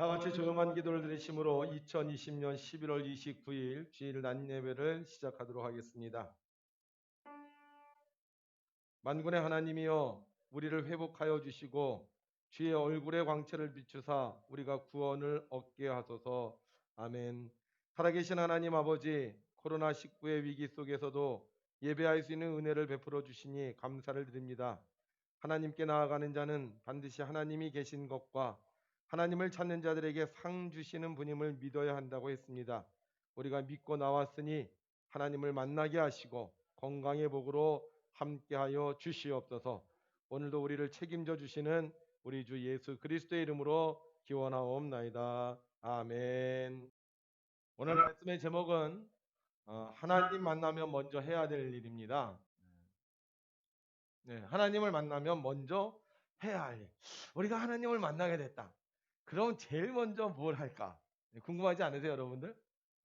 다 같이 조용한 기도를 드리심으로 2020년 11월 29일 주일 낮 예배를 시작하도록 하겠습니다. 만군의 하나님이여 우리를 회복하여 주시고 주의 얼굴의 광채를 비추사 우리가 구원을 얻게 하소서. 아멘. 살아계신 하나님 아버지, 코로나19의 위기 속에서도 예배할 수 있는 은혜를 베풀어 주시니 감사를 드립니다. 하나님께 나아가는 자는 반드시 하나님이 계신 것과 하나님을 찾는 자들에게 상 주시는 분임을 믿어야 한다고 했습니다. 우리가 믿고 나왔으니 하나님을 만나게 하시고 건강의 복으로 함께하여 주시옵소서. 오늘도 우리를 책임져 주시는 우리 주 예수 그리스도의 이름으로 기원하옵나이다. 아멘. 오늘 말씀의 제목은 하나님 만나면 먼저 해야 될 일입니다. 네, 하나님을 만나면 먼저 해야 할 일. 우리가 하나님을 만나게 됐다. 그럼 제일 먼저 뭘 할까? 네, 궁금하지 않으세요, 여러분들?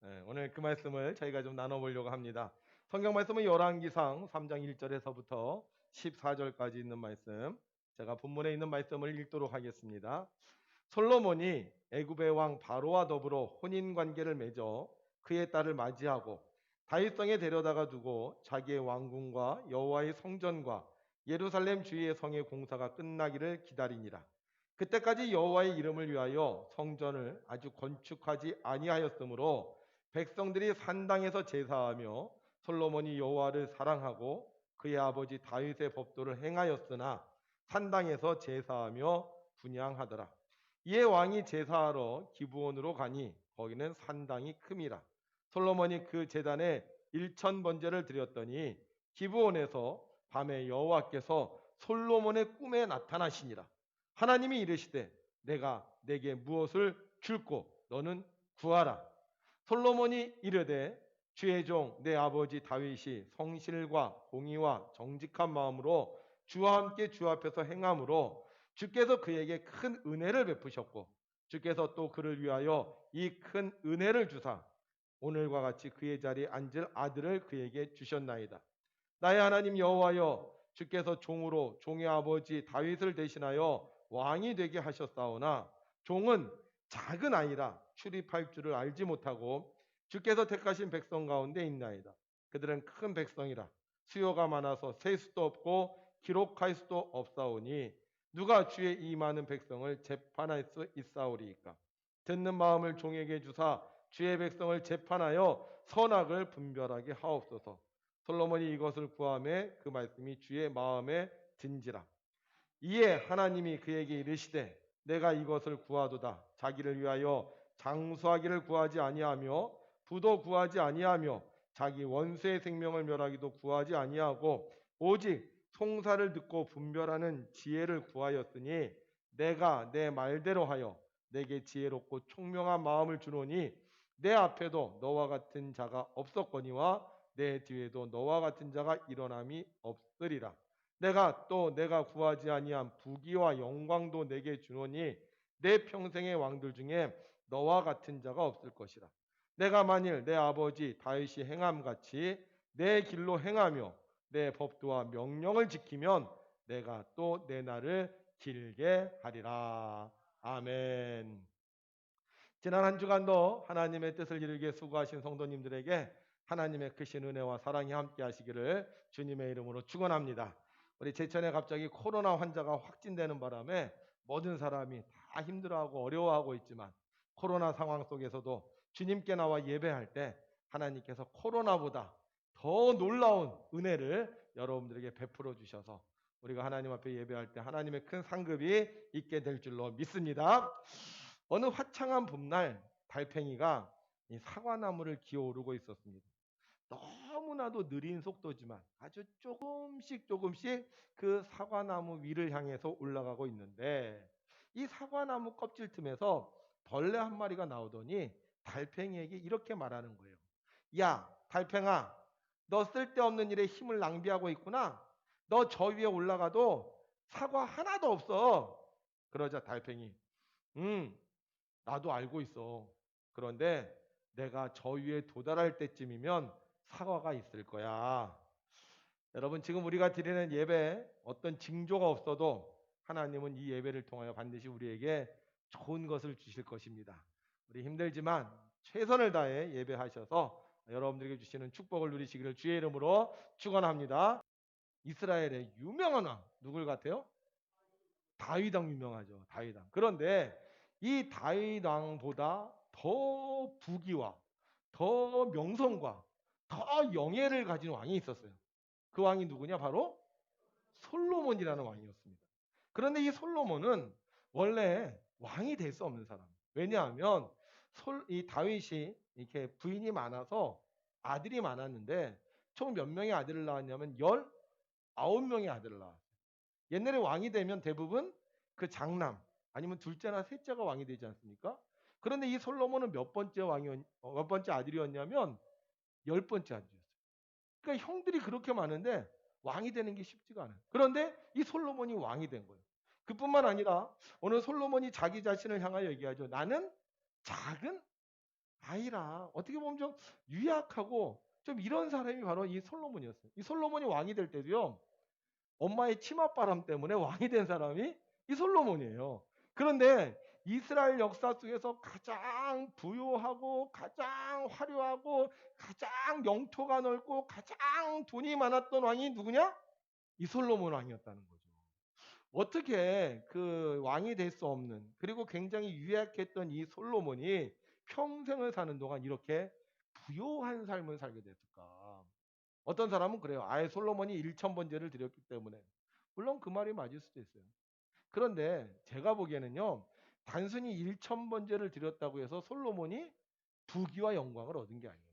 네, 오늘 그 말씀을 저희가 좀 나눠보려고 합니다. 성경 말씀은 열왕기상 3장 1절에서부터 14절까지 있는 말씀. 제가 본문에 있는 말씀을 읽도록 하겠습니다. 솔로몬이 애굽의 왕 바로와 더불어 혼인 관계를 맺어 그의 딸을 맞이하고 다윗성에 데려다가 두고 자기의 왕궁과 여호와의 성전과 예루살렘 주위의 성의 공사가 끝나기를 기다리니라. 그때까지 여호와의 이름을 위하여 성전을 아주 건축하지 아니하였으므로 백성들이 산당에서 제사하며 솔로몬이 여호와를 사랑하고 그의 아버지 다윗의 법도를 행하였으나 산당에서 제사하며 분향하더라. 이에 왕이 제사하러 기브온으로 가니 거기는 산당이 큼이라. 솔로몬이 그 제단에 1,000번제를 드렸더니 기브온에서 밤에 여호와께서 솔로몬의 꿈에 나타나시니라. 하나님이 이르시되 내가 내게 무엇을 줄고 너는 구하라. 솔로몬이 이르되 주의 종 내 아버지 다윗이 성실과 공의와 정직한 마음으로 주와 함께 주 앞에서 행함으로 주께서 그에게 큰 은혜를 베푸셨고 주께서 또 그를 위하여 이 큰 은혜를 주사 오늘과 같이 그의 자리에 앉을 아들을 그에게 주셨나이다. 나의 하나님 여호와여 주께서 종으로 종의 아버지 다윗을 대신하여 왕이 되게 하셨사오나 종은 작은 아이라 출입할 줄을 알지 못하고 주께서 택하신 백성 가운데 있나이다. 그들은 큰 백성이라 수요가 많아서 셀 수도 없고 기록할 수도 없사오니 누가 주의 이 많은 백성을 재판할 수 있사오리이까. 듣는 마음을 종에게 주사 주의 백성을 재판하여 선악을 분별하게 하옵소서. 솔로몬이 이것을 구하매 그 말씀이 주의 마음에 든지라. 이에 하나님이 그에게 이르시되 내가 이것을 구하도다. 자기를 위하여 장수하기를 구하지 아니하며 부도 구하지 아니하며 자기 원수의 생명을 멸하기도 구하지 아니하고 오직 송사를 듣고 분별하는 지혜를 구하였으니 내가 내 말대로 하여 내게 지혜롭고 총명한 마음을 주노니 내 앞에도 너와 같은 자가 없었거니와 내 뒤에도 너와 같은 자가 일어남이 없으리라. 내가 구하지 아니한 부귀와 영광도 내게 주노니 내 평생의 왕들 중에 너와 같은 자가 없을 것이라. 내가 만일 내 아버지 다윗이 행함 같이 내 길로 행하며 내 법도와 명령을 지키면 내가 또 내 날을 길게 하리라. 아멘. 지난 한 주간도 하나님의 뜻을 이루기에 수고하신 성도님들에게 하나님의 크신 은혜와 사랑이 함께 하시기를 주님의 이름으로 축원합니다. 우리 제천에 갑자기 코로나 환자가 확진되는 바람에 모든 사람이 다 힘들어하고 어려워하고 있지만 코로나 상황 속에서도 주님께 나와 예배할 때 하나님께서 코로나보다 더 놀라운 은혜를 여러분들에게 베풀어 주셔서 우리가 하나님 앞에 예배할 때 하나님의 큰 상급이 있게 될 줄로 믿습니다. 어느 화창한 봄날 달팽이가 이 사과나무를 기어오르고 있었습니다. 너무나도 느린 속도지만 아주 조금씩 그 사과나무 위를 향해서 올라가고 있는데 이 사과나무 껍질 틈에서 벌레 한 마리가 나오더니 달팽이에게 이렇게 말하는 거예요. 야, 달팽아, 너 쓸데없는 일에 힘을 낭비하고 있구나. 너 저 위에 올라가도 사과 하나도 없어. 그러자 달팽이, 음, 나도 알고 있어. 그런데 내가 저 위에 도달할 때쯤이면 사과가 있을 거야. 여러분, 지금 우리가 드리는 예배 어떤 징조가 없어도 하나님은 이 예배를 통하여 반드시 우리에게 좋은 것을 주실 것입니다. 우리 힘들지만 최선을 다해 예배하셔서 여러분들에게 주시는 축복을 누리시기를 주의 이름으로 축원합니다. 이스라엘의 유명한 왕 누굴 같아요? 다윗 왕 유명하죠. 다윗 왕. 그런데 이 다윗 왕보다 더 부귀와 더 명성과 더 영예를 가진 왕이 있었어요. 그 왕이 누구냐? 바로 솔로몬이라는 왕이었습니다. 그런데 이 솔로몬은 원래 왕이 될 수 없는 사람. 왜냐하면 이 다윗이 이렇게 부인이 많아서 아들이 많았는데 총 몇 명의 아들을 낳았냐면 19명의 아들을 낳았어요. 옛날에 왕이 되면 대부분 그 장남 아니면 둘째나 셋째가 왕이 되지 않습니까? 그런데 이 솔로몬은 몇 번째 아들이었냐면 10번째 아들이었어요. 그러니까 형들이 그렇게 많은데 왕이 되는 게 쉽지가 않아요. 그런데 이 솔로몬이 왕이 된 거예요. 그뿐만 아니라 오늘 솔로몬이 자기 자신을 향하여 얘기하죠. 나는 작은 아이라. 어떻게 보면 좀 유약하고 좀 이런 사람이 바로 이 솔로몬이었어요. 이 솔로몬이 왕이 될 때도요. 엄마의 치맛바람 때문에 왕이 된 사람이 이 솔로몬이에요. 그런데 이스라엘 역사 속에서 가장 부유하고 가장 화려하고 가장 영토가 넓고 가장 돈이 많았던 왕이 누구냐? 이 솔로몬 왕이었다는 거죠. 어떻게 그 왕이 될 수 없는 그리고 굉장히 유약했던 이 솔로몬이 평생을 사는 동안 이렇게 부요한 삶을 살게 됐을까? 어떤 사람은 그래요. 아예 솔로몬이 1,000번제를 드렸기 때문에. 물론 그 말이 맞을 수도 있어요. 그런데 제가 보기에는요. 단순히 1,000번제를 드렸다고 해서 솔로몬이 부귀와 영광을 얻은 게 아니에요.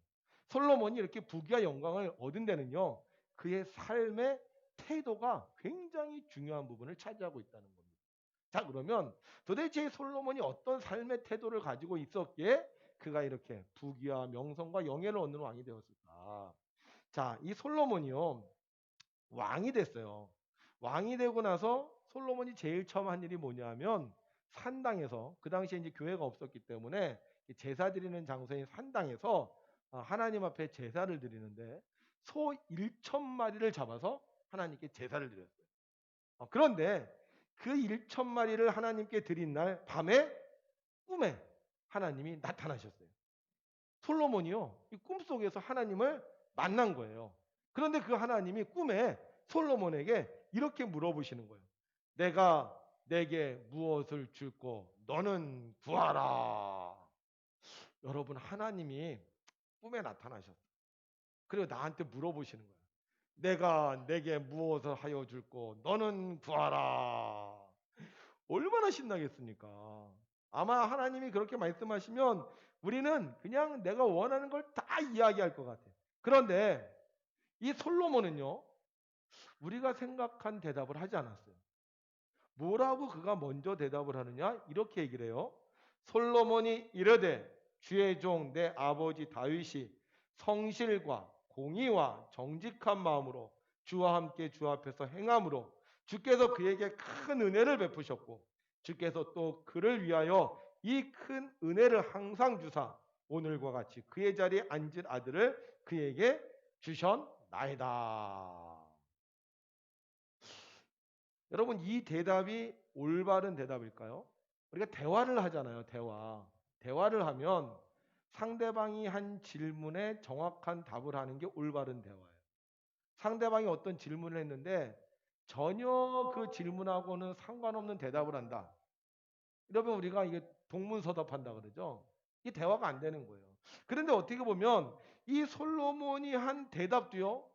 솔로몬이 이렇게 부귀와 영광을 얻은 데는요. 그의 삶의 태도가 굉장히 중요한 부분을 차지하고 있다는 겁니다. 자, 그러면 도대체 솔로몬이 어떤 삶의 태도를 가지고 있었기에 그가 이렇게 부귀와 명성과 영예를 얻는 왕이 되었을까? 자, 이 솔로몬이요. 왕이 됐어요. 왕이 되고 나서 솔로몬이 제일 처음 한 일이 뭐냐면 산당에서 그 당시에 이제 교회가 없었기 때문에 제사 드리는 장소인 산당에서 하나님 앞에 제사를 드리는데 소 1,000마리를 잡아서 하나님께 제사를 드렸어요. 그런데 그 1,000마리를 하나님께 드린 날 밤에 꿈에 하나님이 나타나셨어요. 솔로몬이요. 이 꿈속에서 하나님을 만난 거예요. 그런데 그 하나님이 꿈에 솔로몬에게 이렇게 물어보시는 거예요. 내가 내게 무엇을 줄고 너는 구하라. 여러분 하나님이 꿈에 나타나셨어요. 그리고 나한테 물어보시는 거예요. 내가 내게 무엇을 하여 줄고 너는 구하라. 얼마나 신나겠습니까? 아마 하나님이 그렇게 말씀하시면 우리는 그냥 내가 원하는 걸 다 이야기할 것 같아요. 그런데 이 솔로몬은요, 우리가 생각한 대답을 하지 않았어요. 뭐라고 그가 먼저 대답을 하느냐? 이렇게 얘기를 해요. 솔로몬이 이르되 주의 종 내 아버지 다윗이 성실과 공의와 정직한 마음으로 주와 함께 주 앞에서 행함으로 주께서 그에게 큰 은혜를 베푸셨고 주께서 또 그를 위하여 이 큰 은혜를 항상 주사 오늘과 같이 그의 자리에 앉을 아들을 그에게 주셨나이다. 여러분 이 대답이 올바른 대답일까요? 우리가 대화를 하잖아요. 대화를 하면 상대방이 한 질문에 정확한 답을 하는 게 올바른 대화예요. 상대방이 어떤 질문을 했는데 전혀 그 질문하고는 상관없는 대답을 한다. 이러면 우리가 이게 동문서답한다 그러죠. 이 대화가 안 되는 거예요. 그런데 어떻게 보면 이 솔로몬이 한 대답도요.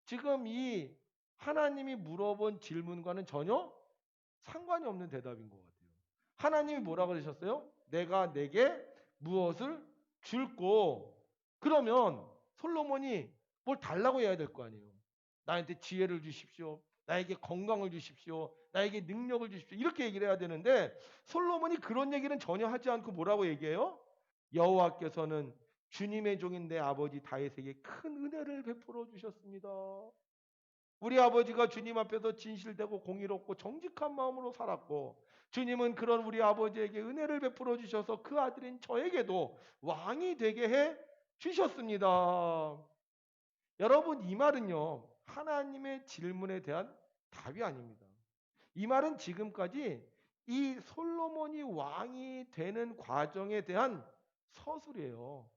지금 이 하나님이 물어본 질문과는 전혀 상관이 없는 대답인 것 같아요. 하나님이 뭐라 그러셨어요? 내가 내게 무엇을 줄고 그러면 솔로몬이 뭘 달라고 해야 될 거 아니에요. 나한테 지혜를 주십시오. 나에게 건강을 주십시오. 나에게 능력을 주십시오. 이렇게 얘기를 해야 되는데 솔로몬이 그런 얘기는 전혀 하지 않고 뭐라고 얘기해요? 여호와께서는 주님의 종인 내 아버지 다윗에게 큰 은혜를 베풀어 주셨습니다. 우리 아버지가 주님 앞에서 진실되고 공의롭고 정직한 마음으로 살았고 주님은 그런 우리 아버지에게 은혜를 베풀어 주셔서 그 아들인 저에게도 왕이 되게 해 주셨습니다. 여러분 이 말은요. 하나님의 질문에 대한 답이 아닙니다. 이 말은 지금까지 이 솔로몬이 왕이 되는 과정에 대한 서술이에요.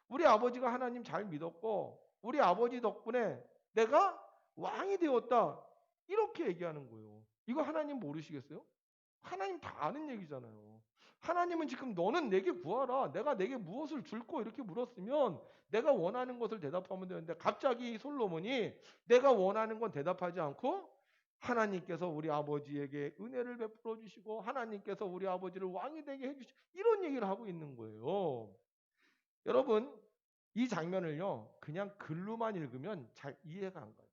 우리 아버지가 하나님 잘 믿었고 우리 아버지 덕분에 내가 왕이 되었다. 이렇게 얘기하는 거예요. 이거 하나님 모르시겠어요? 하나님 다 아는 얘기잖아요. 하나님은 지금 너는 내게 구하라. 내가 내게 무엇을 줄고 이렇게 물었으면 내가 원하는 것을 대답하면 되는데 갑자기 솔로몬이 내가 원하는 건 대답하지 않고 하나님께서 우리 아버지에게 은혜를 베풀어 주시고 하나님께서 우리 아버지를 왕이 되게 해주시고 이런 얘기를 하고 있는 거예요. 여러분 이 장면을요 그냥 글로만 읽으면 잘 이해가 안 가요.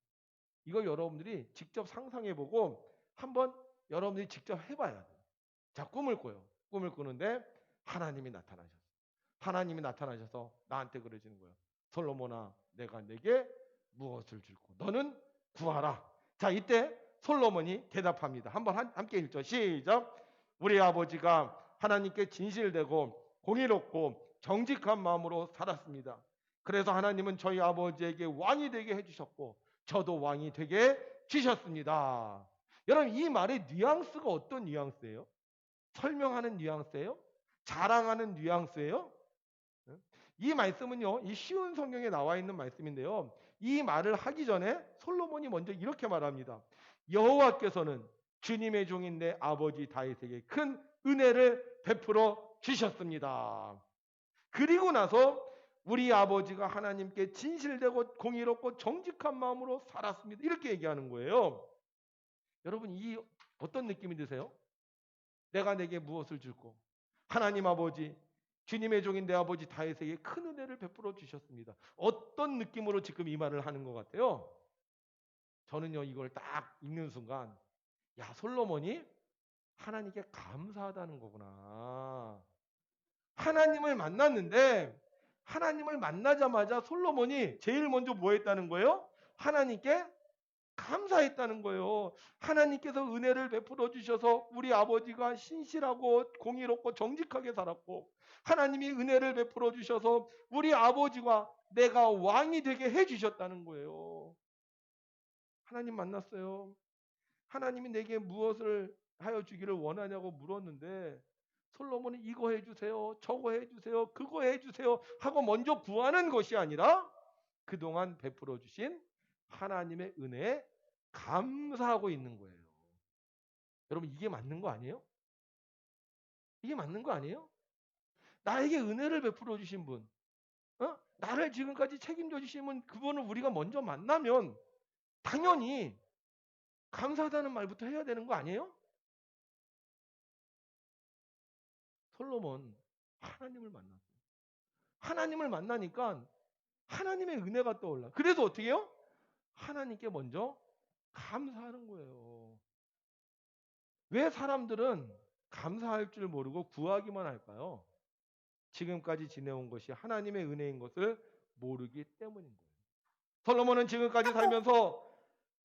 이걸 여러분들이 직접 상상해보고 한번 여러분들이 직접 해봐야 돼요. 자, 꿈을 꿔요. 꿈을 꾸는데 하나님이 나타나셨어요. 하나님이 나타나셔서 나한테 그러시는 거예요. 솔로몬아, 내가 내게 무엇을 줄고 너는 구하라. 자, 이때 솔로몬이 대답합니다. 한번 함께 읽죠. 시작. 우리 아버지가 하나님께 진실되고 공의롭고 정직한 마음으로 살았습니다. 그래서 하나님은 저희 아버지에게 왕이 되게 해주셨고 저도 왕이 되게 주셨습니다. 여러분 이 말의 뉘앙스가 어떤 뉘앙스예요? 설명하는 뉘앙스예요? 자랑하는 뉘앙스예요? 이 말씀은요, 이 쉬운 성경에 나와 있는 말씀인데요. 이 말을 하기 전에 솔로몬이 먼저 이렇게 말합니다. 여호와께서는 주님의 종인 내 아버지 다윗에게 큰 은혜를 베풀어 주셨습니다. 그리고 나서 우리 아버지가 하나님께 진실되고 공의롭고 정직한 마음으로 살았습니다. 이렇게 얘기하는 거예요. 여러분 이 어떤 느낌이 드세요? 내가 내게 무엇을 줄고 하나님 아버지 주님의 종인 내 아버지 다윗에게 큰 은혜를 베풀어 주셨습니다. 어떤 느낌으로 지금 이 말을 하는 것 같아요? 저는요 이걸 딱 읽는 순간 야 솔로몬이 하나님께 감사하다는 거구나. 하나님을 만났는데 하나님을 만나자마자 솔로몬이 제일 먼저 뭐 했다는 거예요? 하나님께 감사했다는 거예요. 하나님께서 은혜를 베풀어 주셔서 우리 아버지가 신실하고 공의롭고 정직하게 살았고 하나님이 은혜를 베풀어 주셔서 우리 아버지와 내가 왕이 되게 해 주셨다는 거예요. 하나님 만났어요. 하나님이 내게 무엇을 하여 주기를 원하냐고 물었는데 솔로몬이 이거 해주세요, 저거 해주세요, 그거 해주세요 하고 먼저 구하는 것이 아니라 그동안 베풀어 주신 하나님의 은혜에 감사하고 있는 거예요. 여러분 이게 맞는 거 아니에요? 이게 맞는 거 아니에요? 나에게 은혜를 베풀어 주신 분, 나를 지금까지 책임져 주신 분, 그분을 우리가 먼저 만나면 당연히 감사하다는 말부터 해야 되는 거 아니에요? 솔로몬 하나님을 만났어요. 하나님을 만나니까 하나님의 은혜가 떠올라. 그래서 어떻게 해요? 하나님께 먼저 감사하는 거예요. 왜 사람들은 감사할 줄 모르고 구하기만 할까요? 지금까지 지내온 것이 하나님의 은혜인 것을 모르기 때문인 거예요. 솔로몬은 지금까지 살면서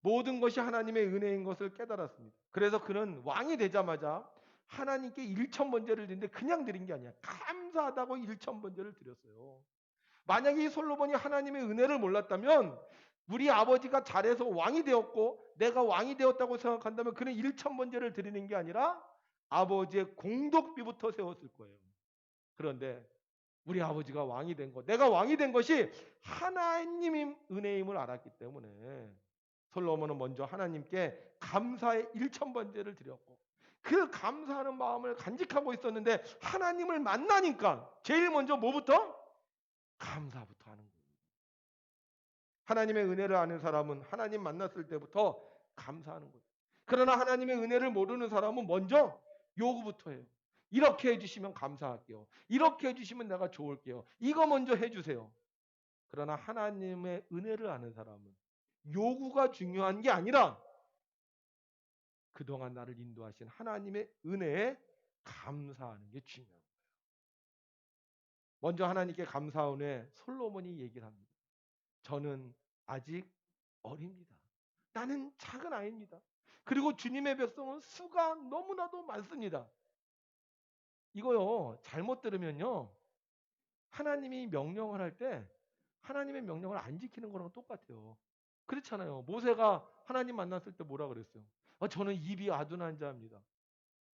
모든 것이 하나님의 은혜인 것을 깨달았습니다. 그래서 그는 왕이 되자마자 하나님께 일천번제를 드리는데 그냥 드린 게 아니야. 감사하다고 일천번제를 드렸어요. 만약에 이 솔로몬이 하나님의 은혜를 몰랐다면 우리 아버지가 잘해서 왕이 되었고 내가 왕이 되었다고 생각한다면 그는 일천번제를 드리는 게 아니라 아버지의 공덕비부터 세웠을 거예요. 그런데 우리 아버지가 왕이 된 것, 내가 왕이 된 것이 하나님의 은혜임을 알았기 때문에 솔로몬은 먼저 하나님께 감사의 일천번제를 드렸고 그 감사하는 마음을 간직하고 있었는데 하나님을 만나니까 제일 먼저 뭐부터? 감사부터 하는 거예요. 하나님의 은혜를 아는 사람은 하나님 만났을 때부터 감사하는 거예요. 그러나 하나님의 은혜를 모르는 사람은 먼저 요구부터 해요. 이렇게 해주시면 감사할게요. 이렇게 해주시면 내가 좋을게요. 이거 먼저 해주세요. 그러나 하나님의 은혜를 아는 사람은 요구가 중요한 게 아니라 그동안 나를 인도하신 하나님의 은혜에 감사하는 게 중요한 거예요. 먼저 하나님께 감사한 후에 솔로몬이 얘기를 합니다. 저는 아직 어립니다. 나는 작은 아이입니다. 그리고 주님의 백성은 수가 너무나도 많습니다. 이거요, 잘못 들으면요, 하나님이 명령을 할 때 하나님의 명령을 안 지키는 거랑 똑같아요. 그렇잖아요. 모세가 하나님 만났을 때 뭐라 그랬어요? 저는 입이 아둔한 자입니다.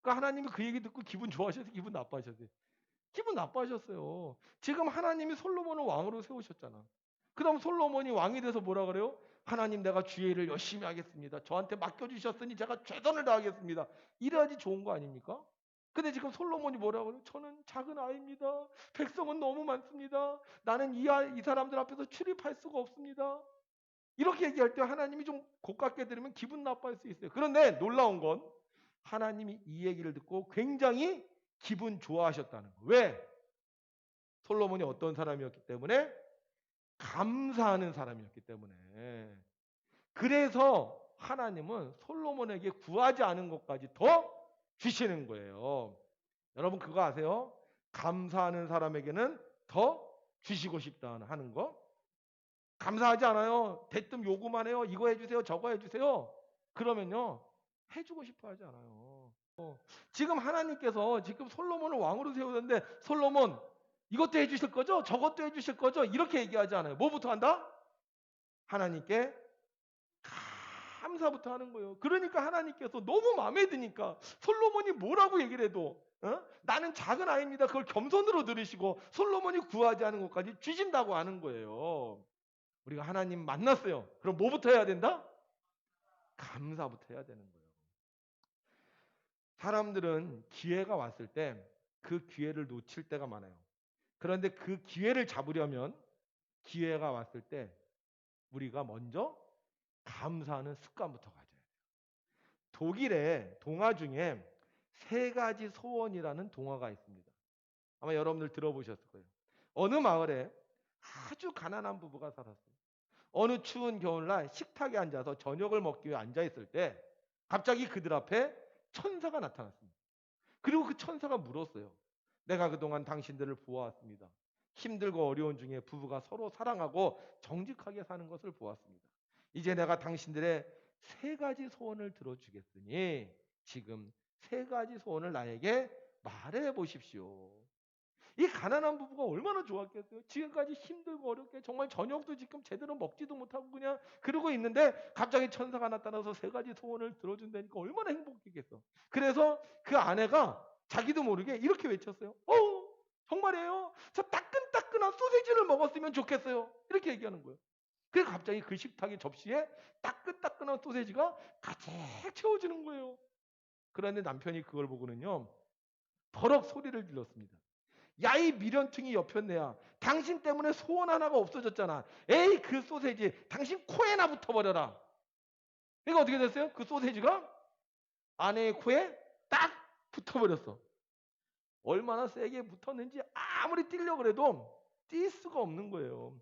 그러니까 하나님이 그 얘기 듣고 기분 좋아하셨어요? 기분 나빠하셨어요? 기분 나빠하셨어요. 지금 하나님이 솔로몬을 왕으로 세우셨잖아. 그다음 솔로몬이 왕이 돼서 뭐라 그래요? 하나님 내가 주의 일을 열심히 하겠습니다. 저한테 맡겨주셨으니 제가 최선을 다하겠습니다. 이래야지 좋은 거 아닙니까? 근데 지금 솔로몬이 뭐라 그래요? 저는 작은 아이입니다. 백성은 너무 많습니다. 나는 이 사람들 앞에서 출입할 수가 없습니다. 이렇게 얘기할 때 하나님이 좀 고깝게 들으면 기분 나빠할 수 있어요. 그런데 놀라운 건 하나님이 이 얘기를 듣고 굉장히 기분 좋아하셨다는 거예요. 왜? 솔로몬이 어떤 사람이었기 때문에? 감사하는 사람이었기 때문에. 그래서 하나님은 솔로몬에게 구하지 않은 것까지 더 주시는 거예요. 여러분 그거 아세요? 감사하는 사람에게는 더 주시고 싶다 하는 거. 감사하지 않아요. 대뜸 요구만 해요. 이거 해주세요. 저거 해주세요. 그러면요. 해주고 싶어 하지 않아요. 지금 하나님께서 지금 솔로몬을 왕으로 세우는데 솔로몬 이것도 해주실 거죠? 저것도 해주실 거죠? 이렇게 얘기하지 않아요. 뭐부터 한다? 하나님께 감사부터 하는 거예요. 그러니까 하나님께서 너무 마음에 드니까 솔로몬이 뭐라고 얘기를 해도 나는 작은 아이입니다. 그걸 겸손으로 들으시고 솔로몬이 구하지 않은 것까지 주신다고 하는 거예요. 우리가 하나님 만났어요. 그럼 뭐부터 해야 된다? 감사부터 해야 되는 거예요. 사람들은 기회가 왔을 때 그 기회를 놓칠 때가 많아요. 그런데 그 기회를 잡으려면 기회가 왔을 때 우리가 먼저 감사하는 습관부터 가져야 돼요. 독일의 동화 중에 세 가지 소원이라는 동화가 있습니다. 아마 여러분들 들어보셨을 거예요. 어느 마을에 아주 가난한 부부가 살았어요. 어느 추운 겨울날 식탁에 앉아서 저녁을 먹기 위해 앉아 있을 때 갑자기 그들 앞에 천사가 나타났습니다. 그리고 그 천사가 물었어요. 내가 그동안 당신들을 보아왔습니다. 힘들고 어려운 중에 부부가 서로 사랑하고 정직하게 사는 것을 보았습니다. 이제 내가 당신들의 세 가지 소원을 들어주겠으니 지금 세 가지 소원을 나에게 말해 보십시오. 이 가난한 부부가 얼마나 좋았겠어요. 지금까지 힘들고 어렵게 정말 저녁도 지금 제대로 먹지도 못하고 그냥 그러고 있는데 갑자기 천사가 나타나서 세 가지 소원을 들어준다니까 얼마나 행복했겠어. 그래서 그 아내가 자기도 모르게 이렇게 외쳤어요. 정말이에요? 저 따끈따끈한 소세지를 먹었으면 좋겠어요. 이렇게 얘기하는 거예요. 그래서 갑자기 그 식탁의 접시에 따끈따끈한 소세지가 가득 채워지는 거예요. 그런데 남편이 그걸 보고는요. 버럭 소리를 질렀습니다. 야, 이 미련퉁이 여편네야. 당신 때문에 소원 하나가 없어졌잖아. 에이, 그 소세지 당신 코에나 붙어버려라. 그러니까 어떻게 됐어요? 그 소세지가 아내의 코에 딱 붙어버렸어. 얼마나 세게 붙었는지 아무리 뛰려고 그래도 뛸 수가 없는 거예요.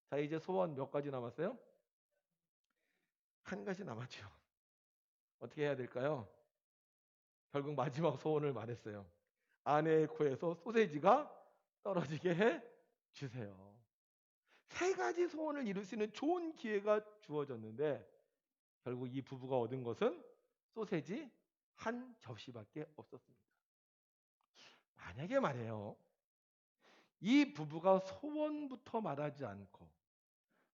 자, 이제 소원 몇 가지 남았어요? 한 가지 남았죠. 어떻게 해야 될까요? 결국 마지막 소원을 말했어요. 아내의 코에서 소세지가 떨어지게 해 주세요. 세 가지 소원을 이룰 수 있는 좋은 기회가 주어졌는데 결국 이 부부가 얻은 것은 소세지 한 접시밖에 없었습니다. 만약에 말이에요. 이 부부가 소원부터 말하지 않고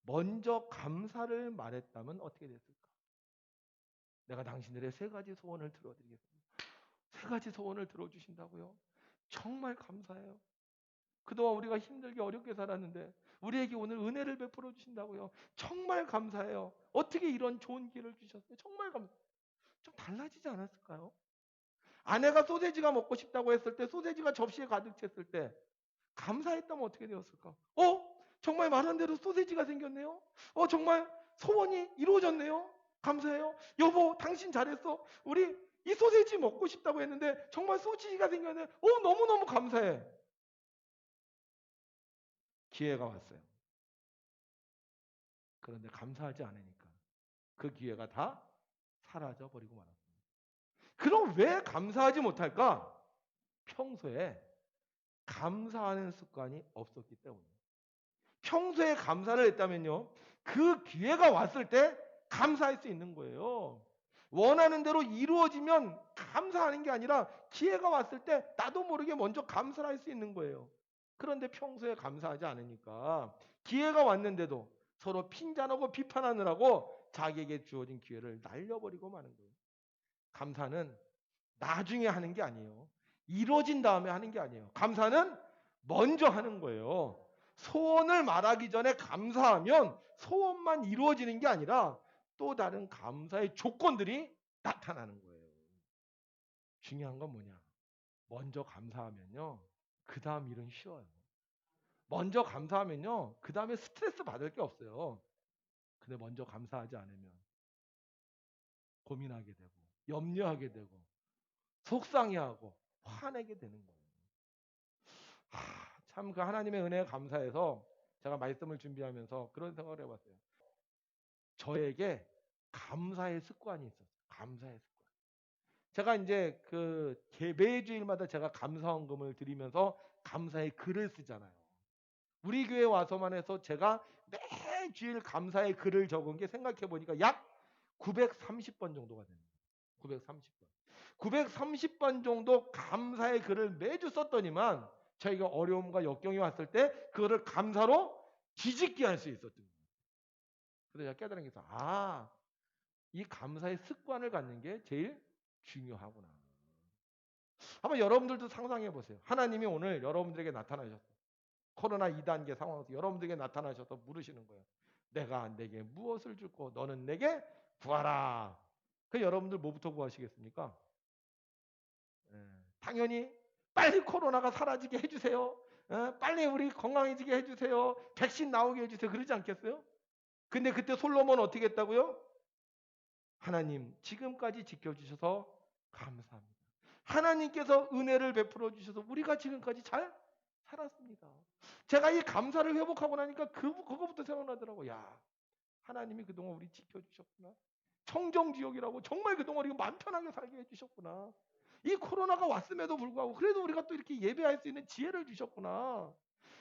먼저 감사를 말했다면 어떻게 됐을까? 내가 당신들의 세 가지 소원을 들어드리겠습니다. 세 가지 소원을 들어주신다고요? 정말 감사해요. 그동안 우리가 힘들게 어렵게 살았는데 우리에게 오늘 은혜를 베풀어 주신다고요. 정말 감사해요. 어떻게 이런 좋은 기회를 주셨어요? 정말 감사해요. 좀 달라지지 않았을까요? 아내가 소세지가 먹고 싶다고 했을 때 소세지가 접시에 가득 찼을 때 감사했다면 어떻게 되었을까? 정말 말한 대로 소세지가 생겼네요. 정말 소원이 이루어졌네요. 감사해요. 여보, 당신 잘했어. 우리 이 소세지 먹고 싶다고 했는데 정말 소시지가 생겼네. 너무너무 감사해. 기회가 왔어요. 그런데 감사하지 않으니까 그 기회가 다 사라져 버리고 말았습니다. 그럼 왜 감사하지 못할까? 평소에 감사하는 습관이 없었기 때문이에요. 평소에 감사를 했다면요. 그 기회가 왔을 때 감사할 수 있는 거예요. 원하는 대로 이루어지면 감사하는 게 아니라 기회가 왔을 때 나도 모르게 먼저 감사를 할 수 있는 거예요. 그런데 평소에 감사하지 않으니까 기회가 왔는데도 서로 핀잔하고 비판하느라고 자기에게 주어진 기회를 날려버리고 마는 거예요. 감사는 나중에 하는 게 아니에요. 이루어진 다음에 하는 게 아니에요. 감사는 먼저 하는 거예요. 소원을 말하기 전에 감사하면 소원만 이루어지는 게 아니라 또 다른 감사의 조건들이 나타나는 거예요. 중요한 건 뭐냐? 먼저 감사하면요. 그 다음 일은 쉬워요. 먼저 감사하면요. 그 다음에 스트레스 받을 게 없어요. 근데 먼저 감사하지 않으면 고민하게 되고, 염려하게 되고, 속상해하고, 화내게 되는 거예요. 참 그 하나님의 은혜에 감사해서 제가 말씀을 준비하면서 그런 생각을 해봤어요. 저에게 감사의 습관이 있었어요. 감사의 습관. 제가 이제 그 매주일마다 제가 감사헌금을 드리면서 감사의 글을 쓰잖아요. 우리 교회 와서만 해서 제가 매주일 감사의 글을 적은 게 생각해 보니까 약 930번 정도가 됩니다. 930번. 930번 정도 감사의 글을 매주 썼더니만 저희가 어려움과 역경이 왔을 때 그거를 감사로 뒤집게 할 수 있었던 거예요. 그래서 제가 깨달은 게 있어요. 이 감사의 습관을 갖는 게 제일 중요하구나. 한번 여러분들도 상상해 보세요. 하나님이 오늘 여러분들에게 나타나셨어요. 코로나 2단계 상황에서 여러분들에게 나타나셔서 물으시는 거예요. 내가 내게 무엇을 줄고 너는 내게 구하라. 그 여러분들 뭐부터 구하시겠습니까? 당연히 빨리 코로나가 사라지게 해주세요. 빨리 우리 건강해지게 해주세요. 백신 나오게 해주세요. 그러지 않겠어요? 근데 그때 솔로몬 어떻게 했다고요? 하나님 지금까지 지켜주셔서 감사합니다. 하나님께서 은혜를 베풀어 주셔서 우리가 지금까지 잘 살았습니다. 제가 이 감사를 회복하고 나니까 그거부터 생각나더라고요. 야, 하나님이 그동안 우리 지켜주셨구나. 청정지역이라고 정말 그동안 우리가 마음 편하게 살게 해주셨구나. 이 코로나가 왔음에도 불구하고 그래도 우리가 또 이렇게 예배할 수 있는 지혜를 주셨구나.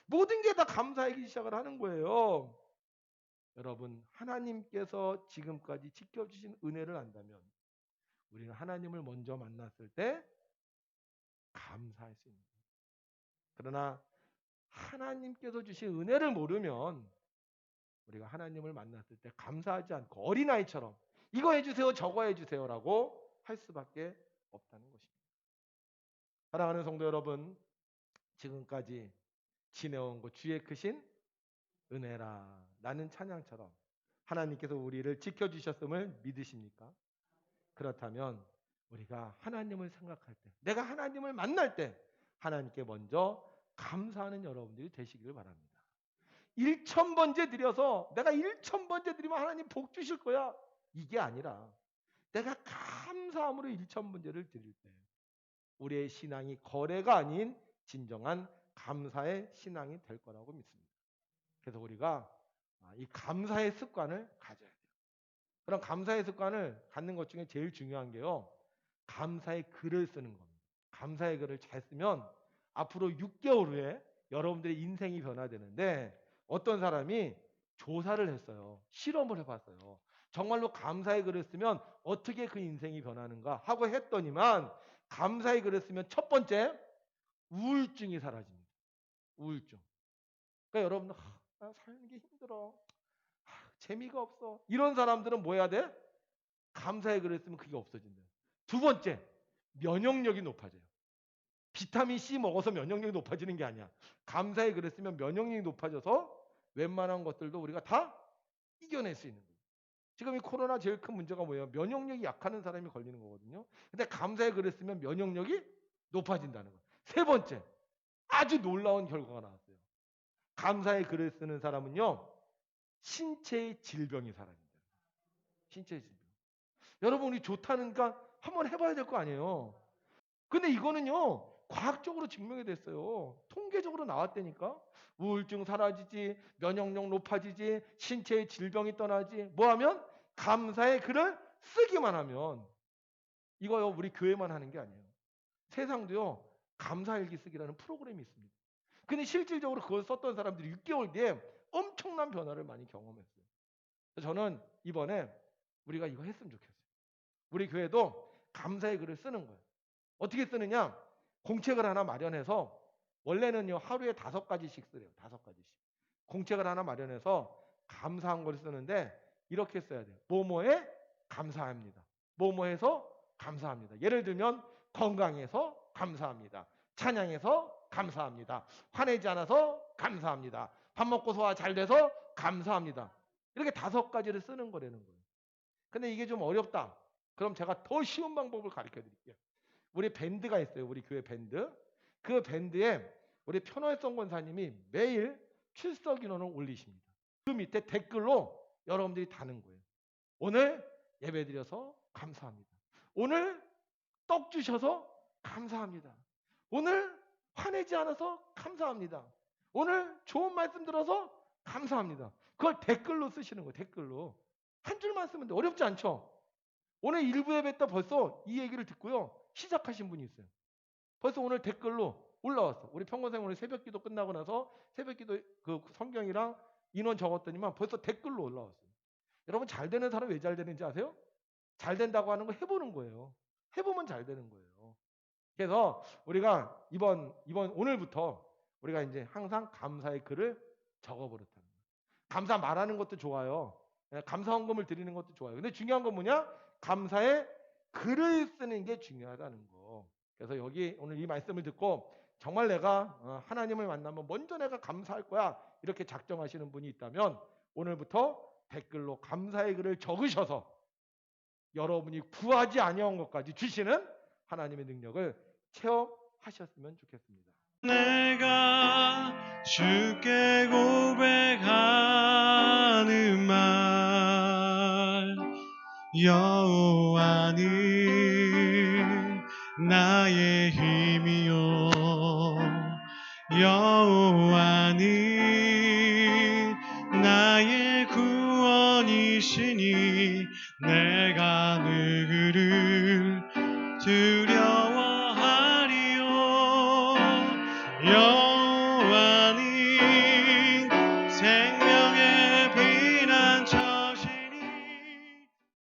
모든 게 다 감사하기 시작을 하는 거예요. 여러분, 하나님께서 지금까지 지켜주신 은혜를 안다면 우리는 하나님을 먼저 만났을 때 감사할 수 있는 거예요. 그러나 하나님께서 주신 은혜를 모르면 우리가 하나님을 만났을 때 감사하지 않고 어린아이처럼 이거 해주세요 저거 해주세요라고 할 수밖에 없다는 것입니다. 사랑하는 성도 여러분, 지금까지 지내온 것 주의 크신 은혜라 나는 찬양처럼 하나님께서 우리를 지켜주셨음을 믿으십니까? 그렇다면 우리가 하나님을 생각할 때, 내가 하나님을 만날 때 하나님께 먼저 감사하는 여러분들이 되시기를 바랍니다. 1,000번째 드려서 내가 1,000번째 드리면 하나님 복 주실 거야. 이게 아니라 내가 감사함으로 1,000번째를 드릴 때 우리의 신앙이 거래가 아닌 진정한 감사의 신앙이 될 거라고 믿습니다. 그래서 우리가 이 감사의 습관을 가져야 돼요. 그럼 감사의 습관을 갖는 것 중에 제일 중요한 게요. 감사의 글을 쓰는 겁니다. 감사의 글을 잘 쓰면 앞으로 6개월 후에 여러분들의 인생이 변화되는데 어떤 사람이 조사를 했어요. 실험을 해봤어요. 정말로 감사의 글을 쓰면 어떻게 그 인생이 변하는가 하고 했더니만 감사의 글을 쓰면 첫 번째 우울증이 사라집니다. 우울증. 그러니까 여러분들 나 사는 게 힘들어. 재미가 없어. 이런 사람들은 뭐 해야 돼? 감사의 글을 쓰면 그게 없어진다. 두 번째, 면역력이 높아져요. 비타민 C 먹어서 면역력이 높아지는 게 아니야. 감사의 글을 쓰면 면역력이 높아져서 웬만한 것들도 우리가 다 이겨낼 수 있는 거예요. 지금 이 코로나 제일 큰 문제가 뭐예요? 면역력이 약한 사람이 걸리는 거거든요. 근데 감사의 글을 쓰면 면역력이 높아진다는 거예요. 세 번째, 아주 놀라운 결과가 나왔어요. 감사의 글을 쓰는 사람은요, 신체의 질병이 사라진다. 신체의 질병. 여러분이 좋다니까 한번 해봐야 될 거 아니에요. 근데 이거는요, 과학적으로 증명이 됐어요. 통계적으로 나왔다니까. 우울증 사라지지, 면역력 높아지지, 신체의 질병이 떠나지. 뭐하면? 감사의 글을 쓰기만 하면. 이거요, 우리 교회만 하는 게 아니에요. 세상도요, 감사일기 쓰기라는 프로그램이 있습니다. 근데 실질적으로 그걸 썼던 사람들이 6개월 뒤에 엄청난 변화를 많이 경험했어요. 저는 이번에 우리가 이거 했으면 좋겠어요. 우리 교회도 감사의 글을 쓰는 거예요. 어떻게 쓰느냐? 공책을 하나 마련해서 원래는요 하루에 5가지씩 쓰래요. 5가지씩. 공책을 하나 마련해서 감사한 걸 쓰는데 이렇게 써야 돼요. 뭐뭐에 감사합니다. 뭐뭐해서 감사합니다. 예를 들면 건강해서 감사합니다. 찬양해서 감사합니다. 화내지 않아서 감사합니다. 밥 먹고 소화 잘 돼서 감사합니다. 이렇게 5가지를 쓰는 거라는 거예요. 근데 이게 좀 어렵다. 그럼 제가 더 쉬운 방법을 가르쳐 드릴게요. 우리 밴드가 있어요. 우리 교회 밴드. 그 밴드에 우리 편월성 권사님이 매일 출석 인원을 올리십니다. 그 밑에 댓글로 여러분들이 다는 거예요. 오늘 예배드려서 감사합니다. 오늘 떡 주셔서 감사합니다. 오늘 화내지 않아서 감사합니다. 오늘 좋은 말씀 들어서 감사합니다. 그걸 댓글로 쓰시는 거예요. 댓글로. 한 줄만 쓰면 돼. 어렵지 않죠? 오늘 일부 예배 때 벌써 이 얘기를 듣고요. 시작하신 분이 있어요. 벌써 오늘 댓글로 올라왔어. 우리 평건생 오늘 새벽기도 끝나고 나서 새벽기도 그 성경이랑 인원 적었더니만 벌써 댓글로 올라왔어요. 여러분 잘 되는 사람 왜 잘 되는지 아세요? 잘 된다고 하는 거 해보는 거예요. 해보면 잘 되는 거예요. 그래서 우리가 이번 오늘부터 우리가 이제 항상 감사의 글을 적어버렸다는 거예요. 감사 말하는 것도 좋아요. 감사 헌금을 드리는 것도 좋아요. 근데 중요한 건 뭐냐? 감사의 글을 쓰는 게 중요하다는 거. 그래서 여기 오늘 이 말씀을 듣고 정말 내가 하나님을 만나면 먼저 내가 감사할 거야 이렇게 작정하시는 분이 있다면 오늘부터 댓글로 감사의 글을 적으셔서 여러분이 구하지 아니한 것까지 주시는 하나님의 능력을 체험하셨으면 좋겠습니다. 내가 주께 고백하는 말 여호와는 나의 힘이요 여호와는 나의 구원이시니 내가 누구를 두려워하리요